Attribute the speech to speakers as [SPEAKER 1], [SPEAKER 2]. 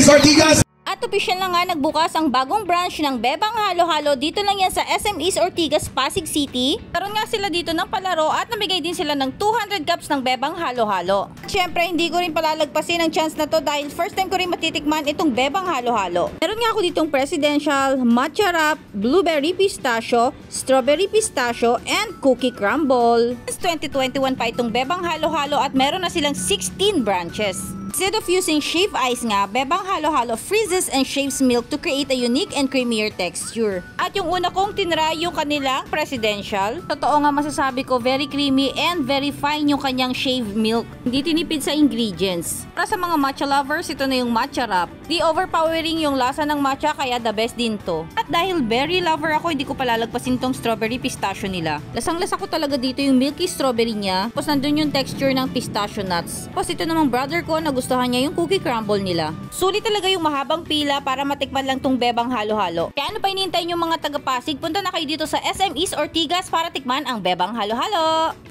[SPEAKER 1] East Ortigas.
[SPEAKER 2] At opisyal na nga nagbukas ang bagong branch ng Bebang Halo-Halo dito lang yan sa SM East Ortigas, Pasig City. Karoon nga sila dito ng palaro at namigay din sila ng 200 cups ng Bebang Halo-Halo. Siyempre hindi ko rin palalagpasin ang chance na to dahil first time ko rin matitikman itong Bebang Halo-Halo. Meron nga ako ditong presidential, matcha wrap, blueberry pistachio, strawberry pistachio, and cookie crumble. Since 2021 pa itong Bebang Halo-Halo at meron na silang 16 branches. Instead of using shave ice nga, Bebang Halo-Halo freezes and shaves milk to create a unique and creamier texture. At yung una kong tinry yung kanilang presidential, totoo nga masasabi ko very creamy and very fine yung kanyang shaved milk. Hindi tinipid sa ingredients. Para sa mga matcha lovers, ito na yung matcha wrap. Di overpowering yung lasa ng matcha kaya the best din to. At dahil berry lover ako, hindi ko palalagpasin tong strawberry pistachio nila. Lasang-lasa ko talaga dito yung milky strawberry niya. Tapos nandun yung texture ng pistachio nuts. Tapos ito namang brother ko na gustuhan niya yung cookie crumble nila. Sulit talaga yung mahabang pila para matikman lang tong Bebang Halo-Halo. Kaya ano pa hinihintay yung mga taga-Pasig? Punta na kayo dito sa SM East Ortigas para tikman ang Bebang Halo-Halo.